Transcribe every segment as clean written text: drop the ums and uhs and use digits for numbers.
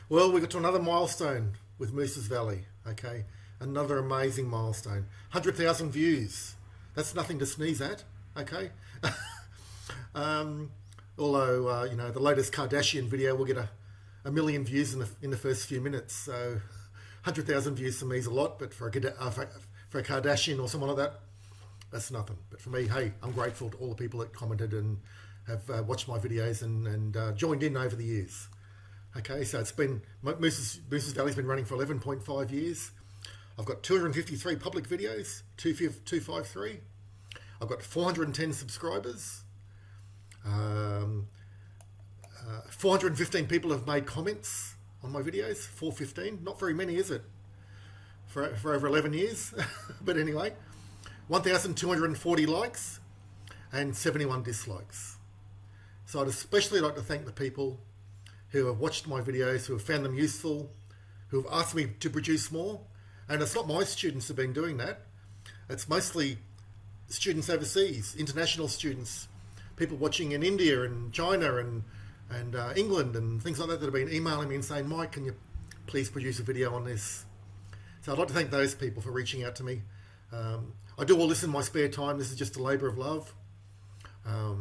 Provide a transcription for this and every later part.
Well, we got to another milestone with Moose's Valley. Okay, another amazing milestone. 100,000 views. That's nothing to sneeze at. Okay. um, Although you know, the latest Kardashian video will get a million views in the first few minutes. So 100,000 views to me is a lot, but for a Kardashian or someone like that, that's nothing. But for me, hey, I'm grateful to all the people that commented and have watched my videos and joined in over the years. Okay, so it's been Moose's Valley's been running for 11.5 years. I've got 253 public videos, 253. I've got 410 subscribers. 415 people have made comments on my videos. 415, not very many, is it? For over 11 years, but anyway, 1,240 likes and 71 dislikes. So I'd especially like to thank the people who have watched my videos, who have found them useful, who have asked me to produce more. And it's not my students who have been doing that. It's mostly students overseas, international students, people watching in India and China and England and things like that have been emailing me and saying, Mike, can you please produce a video on this? So I'd like to thank those people for reaching out to me. I do all this in my spare time. This is just a labour of love. I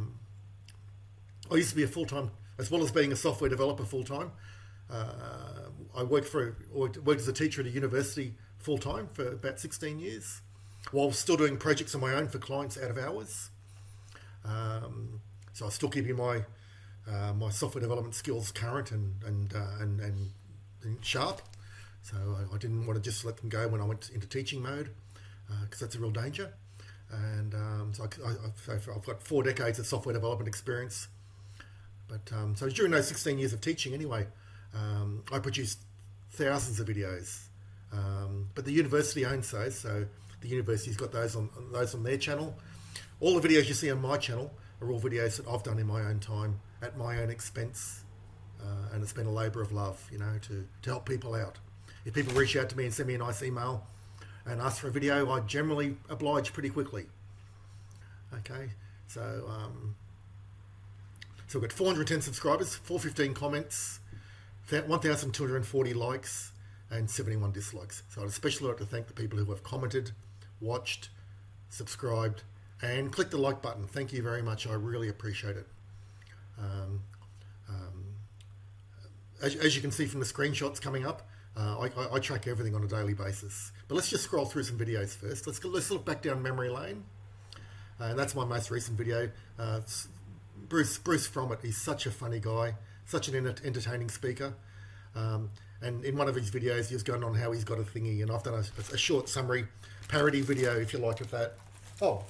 used to be a full-time, as well as being a software developer full-time. I worked as a teacher at a university full-time for about 16 years, while still doing projects on my own for clients out of hours. So I was still keeping my software development skills current and sharp. So I didn't want to just let them go when I went into teaching mode, because that's a real danger. And so I've got 4 decades of software development experience. But so during those 16 years of teaching anyway, I produced thousands of videos. But the university owns those, so the university's got those on their channel. All the videos you see on my channel are all videos that I've done in my own time, at my own expense. And it's been a labour of love, you know, to help people out. If people reach out to me and send me a nice email and ask for a video, I generally oblige pretty quickly. Okay, so we've got 410 subscribers, 415 comments, 1,240 likes, and 71 dislikes. So I'd especially like to thank the people who have commented, watched, subscribed, and clicked the like button. Thank you very much. I really appreciate it. As you can see from the screenshots coming up, I track everything on a daily basis. But let's just scroll through some videos first. Let's look back down memory lane. And that's my most recent video. Bruce Frommett, he's such a funny guy, such an entertaining speaker. And in one of his videos, he was going on how he's got a thingy, and I've done a short summary parody video, if you like, of that. Oh,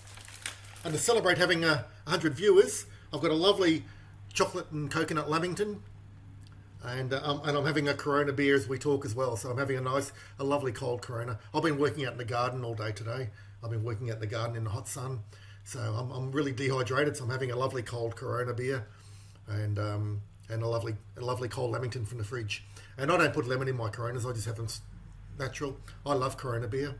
and to celebrate having 100 viewers, I've got a lovely chocolate and coconut Lamington, and I'm having a Corona beer as we talk as well. So I'm having a lovely cold Corona. I've been working out in the garden all day today. I've been working out in the garden in the hot sun, so I'm really dehydrated. So I'm having a lovely cold Corona beer, and a lovely cold Lamington from the fridge. And I don't put lemon in my Coronas. I just have them natural. I love Corona beer.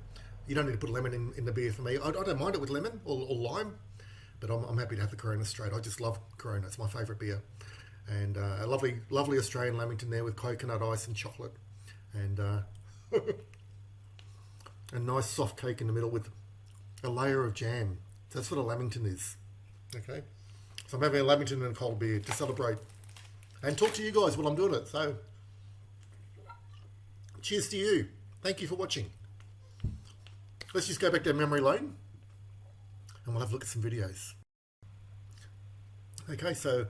You don't need to put lemon in the beer for me. I don't mind it with lemon or lime, but I'm happy to have the Corona straight. I just love Corona. It's my favourite beer. And a lovely Australian Lamington there with coconut ice and chocolate, and a nice soft cake in the middle with a layer of jam. So that's what a Lamington is. Okay, so I'm having a Lamington and a cold beer to celebrate and talk to you guys while I'm doing it. So cheers to you. Thank you for watching. Let's just go back down memory lane and we'll have a look at some videos. Okay, so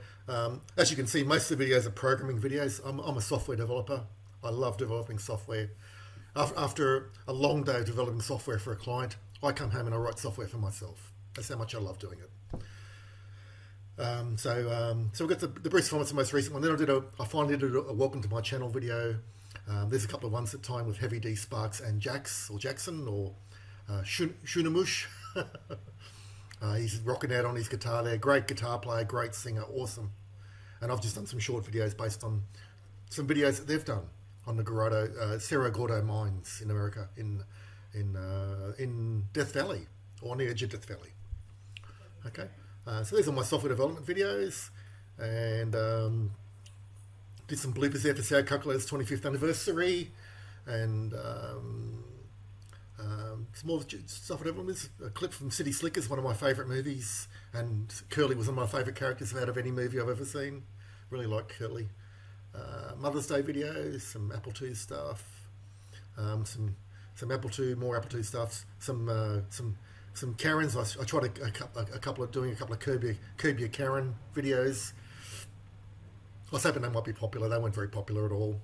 as you can see, most of the videos are programming videos. I'm a software developer. I love developing software. After a long day of developing software for a client, I come home and I write software for myself. That's how much I love doing it. So we've got the Bruce Fommett's the most recent one. Then I finally did a welcome to my channel video. There's a couple of ones at time with Heavy D Sparks and Jackson or Shunamush. He's rocking out on his guitar there. Great guitar player, great singer, awesome. And I've just done some short videos based on some videos that they've done on the Cerro Gordo mines in America, in Death Valley, or on the edge of Death Valley. Okay, so these are my software development videos, and Did some bloopers there for Sarah Cuckler's 25th anniversary, and some more stuff. Whatever it is, a clip from City Slickers, one of my favourite movies, and Curly was one of my favourite characters out of any movie I've ever seen. Really like Curly. Mother's Day videos, some Apple II stuff, some Apple II, more Apple II stuff, some Karens. I tried a couple of Curb Your Karen videos. I was hoping they might be popular. They weren't very popular at all.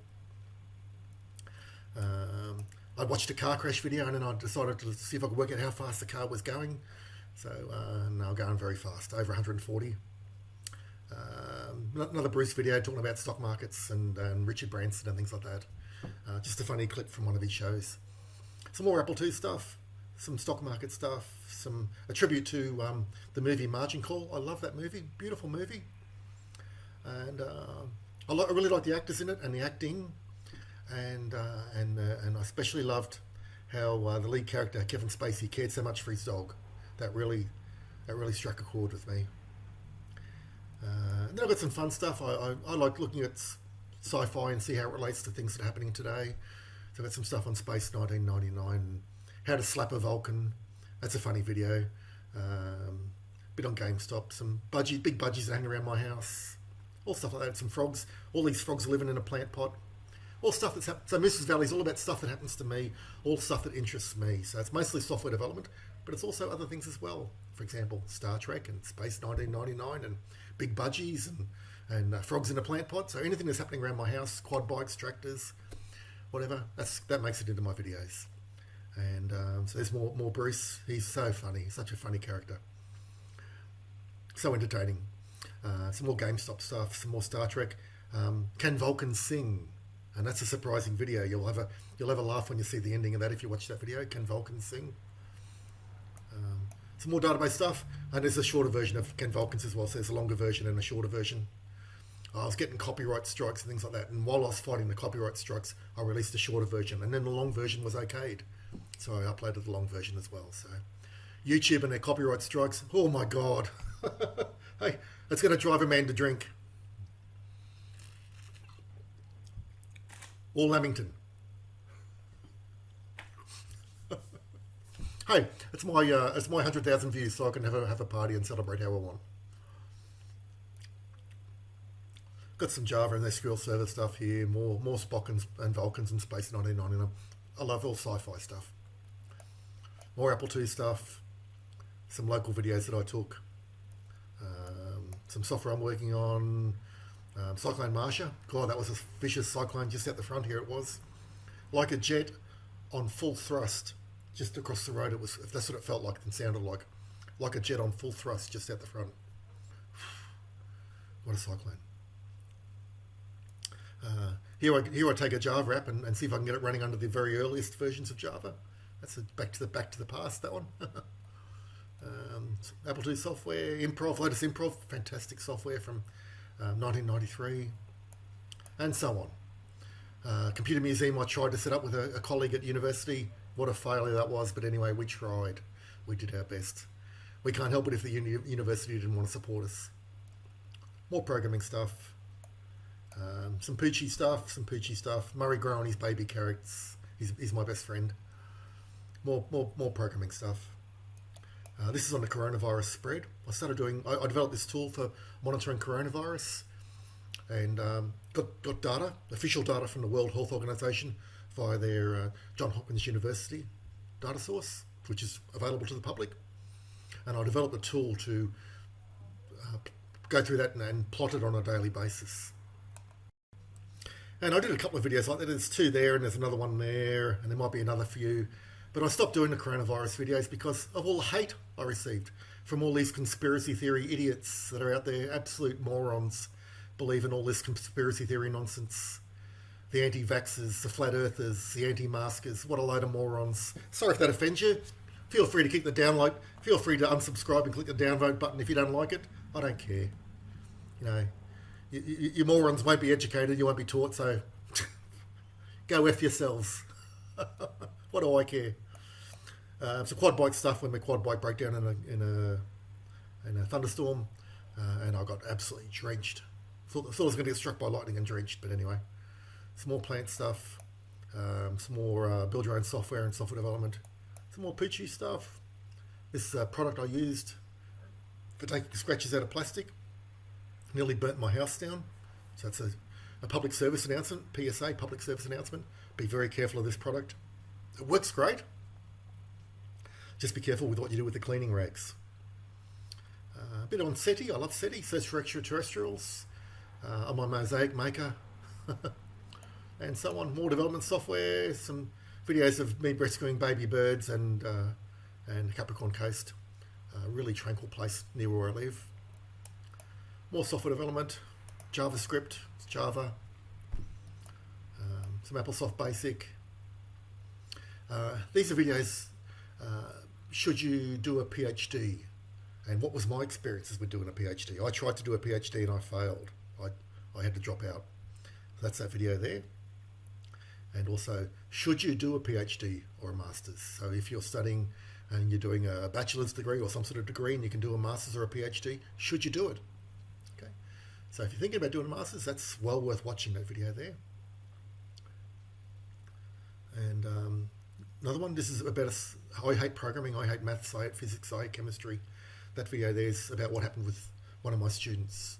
I watched a car crash video and then I decided to see if I could work out how fast the car was going. So now going very fast, over 140. Another Bruce video talking about stock markets and Richard Branson and things like that. Just a funny clip from one of his shows. Some more Apple II stuff, some stock market stuff, a tribute to the movie Margin Call. I love that movie, beautiful movie. And I really like the actors in it and the acting. And I especially loved how the lead character Kevin Spacey cared so much for his dog. That really struck a chord with me. And then I've got some fun stuff. I like looking at sci-fi and see how it relates to things that are happening today. So I've got some stuff on Space 1999 and how to slap a Vulcan. That's a funny video. Bit on GameStop. Some big budgies that hang around my house. All stuff like that. Some frogs. All these frogs are living in a plant pot. All stuff that's happened. So Mrs. Valley's all about stuff that happens to me, all stuff that interests me. So it's mostly software development, but it's also other things as well. For example, Star Trek and Space 1999 and big budgies and frogs in a plant pot. So anything that's happening around my house, quad bikes, tractors, whatever, that makes it into my videos. And so there's more Bruce. He's so funny, such a funny character. So entertaining. Some more GameStop stuff, some more Star Trek. Can Vulcans sing? And that's a surprising video. You'll have a laugh when you see the ending of that if you watch that video. Can Vulcans sing? Some more database stuff. And there's a shorter version of Can Vulcans as well. So there's a longer version and a shorter version. I was getting copyright strikes and things like that. And while I was fighting the copyright strikes, I released a shorter version. And then the long version was okayed. So I uploaded the long version as well. So YouTube and their copyright strikes. Oh my God. Hey, that's going to drive a man to drink. Or Lamington. Hey, it's my 100,000 views, so I can have a party and celebrate how I want. Got some Java and SQL Server stuff here. More Spock and Vulcans and Space 1999. I love all sci-fi stuff. More Apple II stuff. Some local videos that I took. Some software I'm working on. Cyclone Marsha. God, that was a vicious cyclone just out the front here. It was like a jet on full thrust just across the road. It was, that's what it felt like and sounded like a jet on full thrust just out the front. What a cyclone. Here I take a Java app and see if I can get it running under the very earliest versions of Java. That's back to the past, that one. Apple II software, latest Improv, fantastic software from 1993, and so on. Computer Museum, I tried to set up with a colleague at university. What a failure that was, but anyway, we tried. We did our best. We can't help it if the university didn't want to support us. More programming stuff. Some Poochie stuff. Murray growing his baby carrots. He's my best friend. More programming stuff. This is on the coronavirus spread. I developed this tool for monitoring coronavirus and got data, official data from the World Health Organization via their Johns Hopkins University data source, which is available to the public. And I developed a tool to go through that and plot it on a daily basis. And I did a couple of videos like that. There's two there and there's another one there, and there might be another few. But I stopped doing the coronavirus videos because of all the hate I received from all these conspiracy theory idiots that are out there, absolute morons, believe in all this conspiracy theory nonsense. The anti-vaxxers, the flat earthers, the anti-maskers, what a load of morons. Sorry if that offends you. Feel free to click the download. Feel free to unsubscribe and click the downvote button if you don't like it. I don't care. You know, you morons won't be educated, you won't be taught, so go F yourselves. What do I care? So quad bike stuff when my quad bike broke down in a thunderstorm, and I got absolutely drenched. Thought I was going to get struck by lightning and drenched, but anyway. Some more plant stuff, some more build your own software and software development, some more Poochie stuff. This is a product I used for taking scratches out of plastic. Nearly burnt my house down. So it's a public service announcement, PSA, public service announcement. Be very careful of this product. It works great. Just be careful with what you do with the cleaning rags. A bit on SETI. I love SETI, Search for Extraterrestrials. I'm my Mosaic Maker. And so on. More development software. Some videos of me rescuing baby birds and Capricorn Coast. A really tranquil place near where I live. More software development. JavaScript. It's Java. Some AppleSoft Basic. These are videos. Should you do a PhD? And what was my experiences with doing a PhD? I tried to do a PhD and I failed. I had to drop out. That's that video there. And also, should you do a PhD or a master's? So if you're studying and you're doing a bachelor's degree or some sort of degree and you can do a master's or a PhD, should you do it? Okay. So if you're thinking about doing a master's, that's well worth watching that video there. And another one, this is about I hate programming, I hate maths, I hate physics, I hate chemistry. That video there's about what happened with one of my students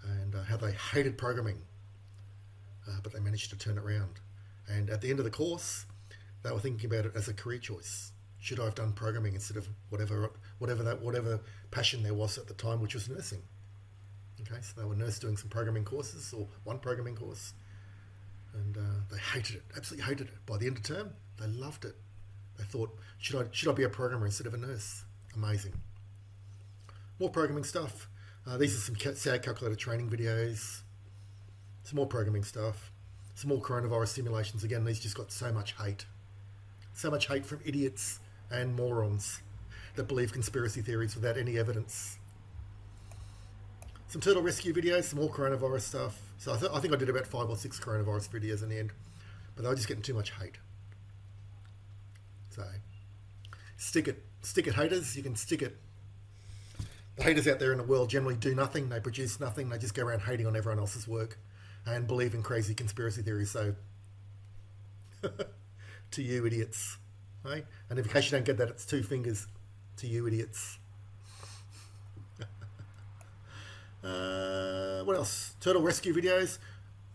and how they hated programming, but they managed to turn it around. And at the end of the course, they were thinking about it as a career choice. Should I have done programming instead of whatever passion there was at the time, which was nursing? Okay, so they were nurse doing some programming courses or one programming course, and they hated it, absolutely hated it. By the end of term, they loved it. They thought, should I be a programmer instead of a nurse? Amazing. More programming stuff. These are some SAG calculator training videos. Some more programming stuff. Some more coronavirus simulations. Again, these just got so much hate. So much hate from idiots and morons that believe conspiracy theories without any evidence. Some turtle rescue videos, some more coronavirus stuff. So I think I did about 5 or 6 coronavirus videos in the end. But they were just getting too much hate. So, stick it. Stick it, haters. You can stick it. The haters out there in the world generally do nothing. They produce nothing. They just go around hating on everyone else's work and believe in crazy conspiracy theories. So, to you idiots. Right? And in case you don't get that, it's 2 fingers to you idiots. What else? Turtle rescue videos.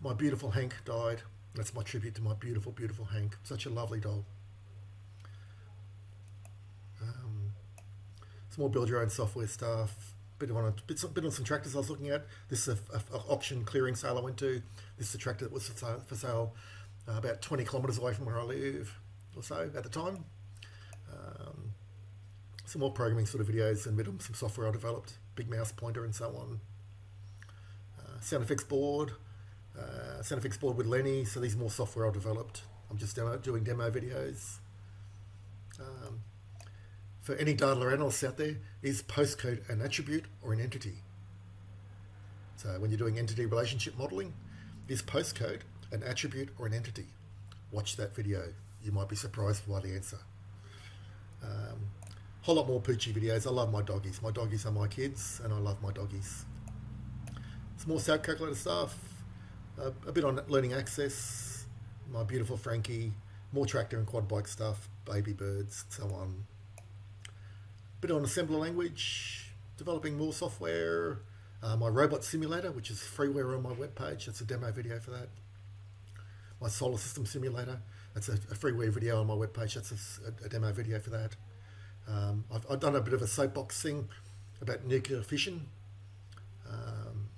My beautiful Hank died. That's my tribute to my beautiful, beautiful Hank. Such a lovely dog. Some more build your own software stuff. Bit on some tractors I was looking at. This is an auction clearing sale I went to. This is a tractor that was for sale about 20 kilometres away from where I live, or so at the time. Some more programming sort of videos and some software I developed. Big mouse pointer and so on. Sound effects board. Sound effects board with Lenny. So these are more software I developed. I'm just doing demo videos. For any data analysts out there, is postcode an attribute or an entity? So when you're doing entity relationship modeling, is postcode an attribute or an entity? Watch that video. You might be surprised by the answer. Whole lot more Poochie videos. I love my doggies. My doggies are my kids, and I love my doggies. Some more SAG calculator stuff. A bit on learning access. My beautiful Frankie. More tractor and quad bike stuff. Baby birds, so on. Bit on assembler language, developing more software, my robot simulator, which is freeware on my webpage. That's a demo video for that. My solar system simulator, that's a freeware video on my webpage. That's a demo video for that. I've done a bit of a soapbox thing about nuclear fission,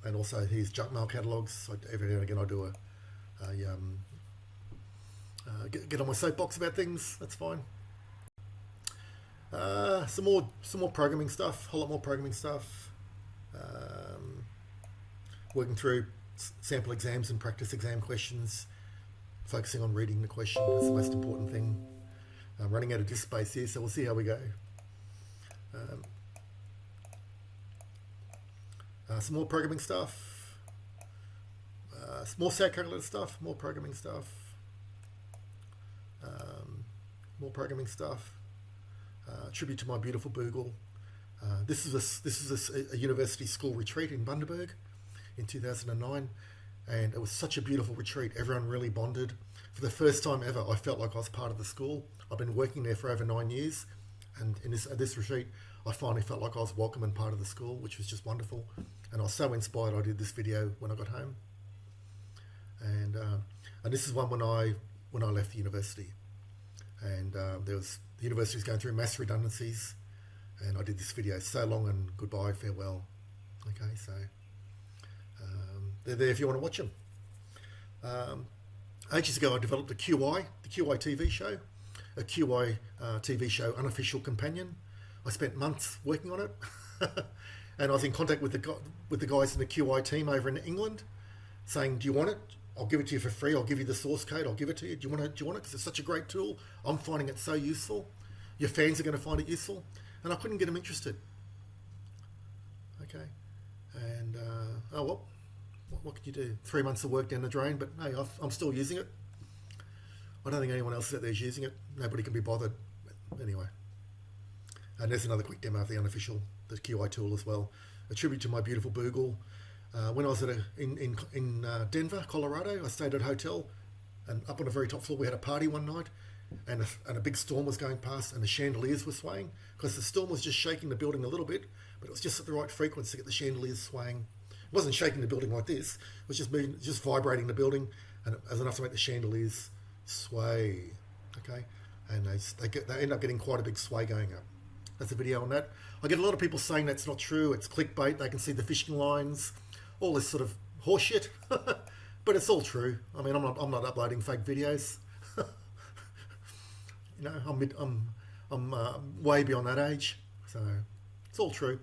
and also here's junk mail catalogues. So every now and again I do get on my soapbox about things. That's fine. Some more programming stuff, a whole lot more programming stuff. Working through sample exams and practice exam questions, focusing on reading the question. That's the most important thing. I'm running out of disk space here, so we'll see how we go. Some more programming stuff. Some more SAG calculator stuff, more programming stuff. More programming stuff. Tribute to my beautiful Boogle. This is a university school retreat in Bundaberg. in 2009, and it was such a beautiful retreat. Everyone really bonded. For the first time ever, I felt like I was part of the school. I've been working there for over 9 years, and at this retreat, I finally felt like I was welcome and part of the school, which was just wonderful. And I was so inspired, I did this video when I got home. And this is one when I left the university, and the university was going through mass redundancies, and I did this video, so long and goodbye, farewell. Okay, so they're there if you want to watch them. Ages ago, I developed the QI TV show, a QI TV show unofficial companion. I spent months working on it, and I was in contact with the guys in the QI team over in England, saying, "Do you want it? I'll give it to you for free. I'll give you the source code. I'll give it to you. Do you want it? Because it's such a great tool. I'm finding it so useful. Your fans are going to find it useful." And I couldn't get them interested. Okay, and oh well, what can you do? 3 months of work down the drain, but hey, I'm still using it. I don't think anyone else out there is using it. Nobody can be bothered. But anyway, and there's another quick demo of the QI tool as well. A tribute to my beautiful Boogle. When I was in Denver, Colorado, I stayed at a hotel, and up on the very top floor we had a party one night, and a big storm was going past, and the chandeliers were swaying, because the storm was just shaking the building a little bit, but it was just at the right frequency to get the chandeliers swaying. It wasn't shaking the building like this, it was just vibrating the building, and it was enough to make the chandeliers sway. Okay, and they end up getting quite a big sway going up. That's a video on that. I get a lot of people saying that's not true, it's clickbait, they can see the fishing lines, all this sort of horseshit, but it's all true. I mean, I'm not uploading fake videos. You know, I'm way beyond that age, so it's all true.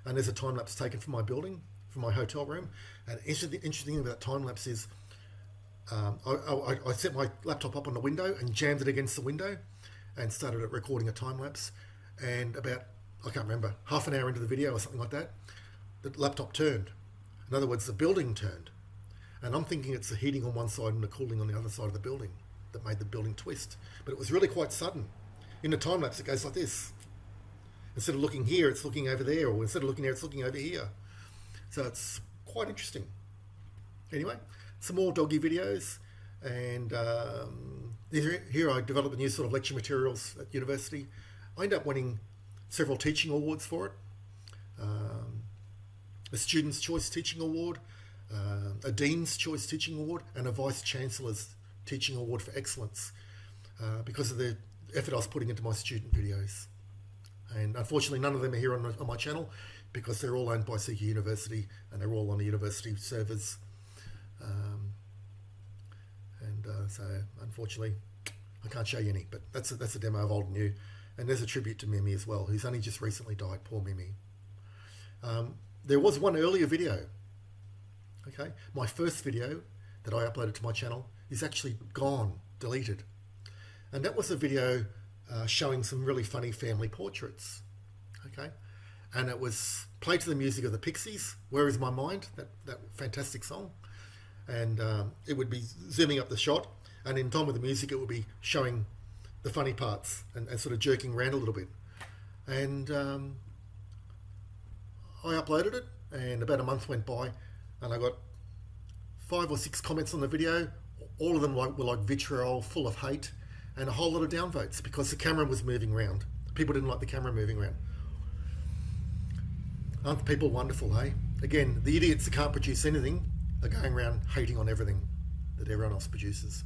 And there's a time lapse taken from my building, from my hotel room. And interesting thing about time lapse is, I set my laptop up on the window and jammed it against the window, and started recording a time lapse. And about, I can't remember, half an hour into the video or something like that, the laptop turned. In other words, the building turned. And I'm thinking it's the heating on one side and the cooling on the other side of the building that made the building twist. But it was really quite sudden. In the time lapse, it goes like this. Instead of looking here, it's looking over there, or instead of looking there, it's looking over here. So it's quite interesting. Anyway, some more doggy videos. And here I developed a new sort of lecture materials at university. I ended up winning several teaching awards for it. A Student's Choice Teaching Award, a Dean's Choice Teaching Award, and a Vice Chancellor's Teaching Award for Excellence, because of the effort I was putting into my student videos. And unfortunately, none of them are here on my channel, because they're all owned by CQ University, and they're all on the university servers. So unfortunately, I can't show you any, but that's a demo of old and new. And there's a tribute to Mimi as well, who's only just recently died. Poor Mimi. There was one earlier video. Okay, my first video that I uploaded to my channel is actually gone, deleted. And that was a video showing some really funny family portraits. Okay, and it was played to the music of the Pixies, Where Is My Mind, that fantastic song. And it would be zooming up the shot, and in time with the music it would be showing the funny parts and sort of jerking around a little bit. And I uploaded it, and about a month went by, and I got 5 or 6 comments on the video. All of them were like vitriol, full of hate, and a whole lot of downvotes, because the camera was moving around. People didn't like the camera moving around. Aren't people wonderful, hey? Again, the idiots that can't produce anything are going around hating on everything that everyone else produces.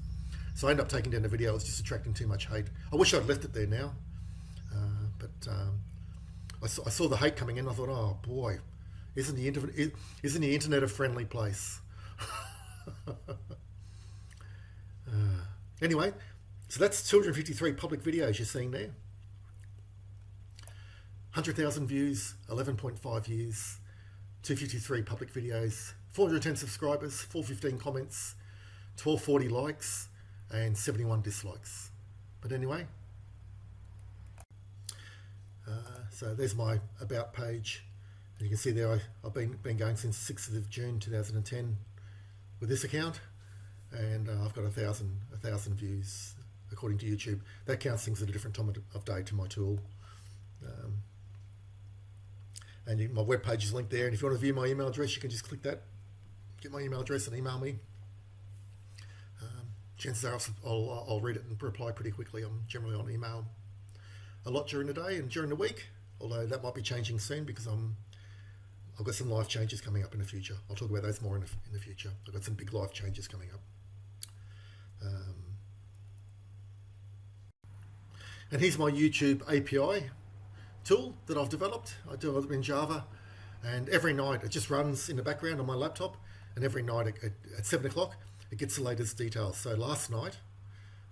So I ended up taking down the video. It was just attracting too much hate. I wish I'd left it there now, but I saw the hate coming in. I thought, oh boy, isn't the internet a friendly place? Anyway, so that's 253 public videos you're seeing there. 100,000 views, 11.5 views, 253 public videos, 410 subscribers, 415 comments, 1240 likes, and 71 dislikes. But anyway, so there's my about page. And you can see there I've been going since 6th of June 2010 with this account, and I've got 1,000 views according to YouTube. That counts things at a different time of day to my tool. And my web page is linked there, and if you want to view my email address, you can just click that get my email address and email me. Chances are I'll read it and reply pretty quickly. I'm generally on email a lot during the day and during the week, although that might be changing soon because I've got some life changes coming up in the future. I'll talk about those more in the future. I've got some big life changes coming up. And here's my YouTube API tool that I've developed. I do it in Java, and every night it just runs in the background on my laptop, and every night at 7 o'clock it gets the latest details. So last night,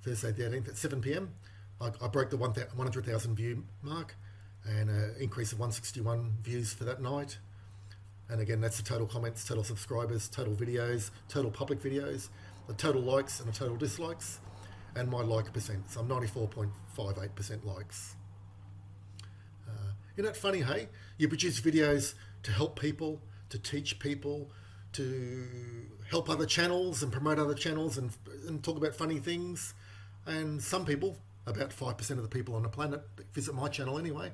Thursday the 18th at 7 p.m, I broke the 100,000 view mark, and an increase of 161 views for that night. And again, that's the total comments, total subscribers, total videos, total public videos, the total likes and the total dislikes, and my like percent. So I'm 94.58% likes. Isn't that funny, hey? You produce videos to help people, to teach people, to help other channels and promote other channels and talk about funny things. And some people, about 5% of the people on the planet that visit my channel anyway,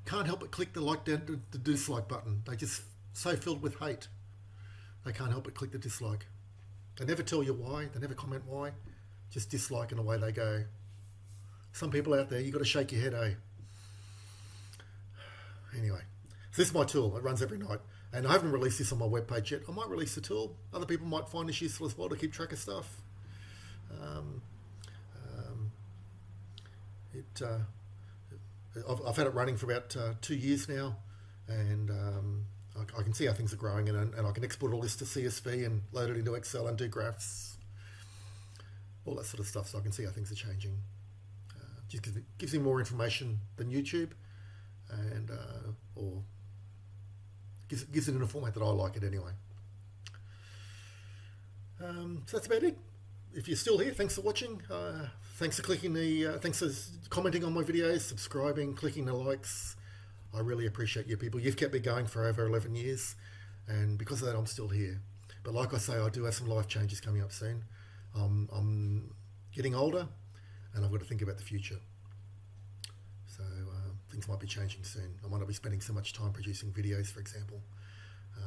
can't help but click the like down, the dislike button. They just so filled with hate. They can't help but click the dislike. They never tell you why. They never comment why. Just dislike and away they go. Some people out there, you've got to shake your head, eh? Anyway, so this is my tool. It runs every night. And I haven't released this on my webpage yet. I might release the tool. Other people might find this useful as well to keep track of stuff. I've had it running for about 2 years now, and I can see how things are growing, and I can export all this to CSV and load it into Excel and do graphs, all that sort of stuff, so I can see how things are changing. Just gives me more information than YouTube, and or gives it in a format that I like it anyway. So that's about it. If you're still here, thanks for watching. Thanks for clicking thanks for commenting on my videos, subscribing, clicking the likes. I really appreciate you people. You've kept me going for over 11 years, and because of that, I'm still here. But like I say, I do have some life changes coming up soon. I'm getting older, and I've got to think about the future. So things might be changing soon. I might not be spending so much time producing videos, for example,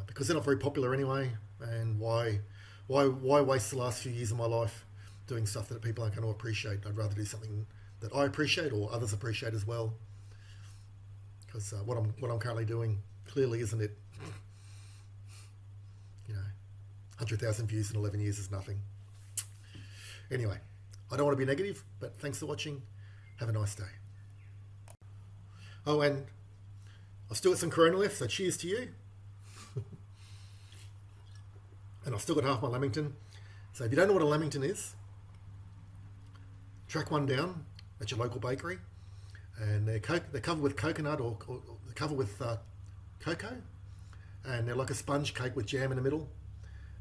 because they're not very popular anyway. And why waste the last few years of my life doing stuff that people aren't going to appreciate? I'd rather do something that I appreciate or others appreciate as well. Because what I'm currently doing clearly isn't it. 100,000 views in 11 years is nothing. Anyway, I don't want to be negative, but thanks for watching. Have a nice day. Oh, and I've still got some Corona left, so cheers to you. And I've still got half my Lamington. So if you don't know what a Lamington is, track one down at your local bakery. And they're covered with coconut or they're covered with cocoa. And they're like a sponge cake with jam in the middle.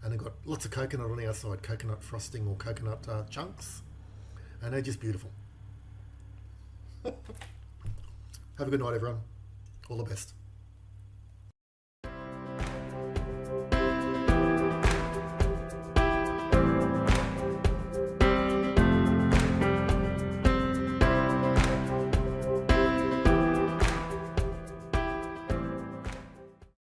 And they've got lots of coconut on the outside, coconut frosting or coconut chunks. And they're just beautiful. Have a good night, everyone. All the best.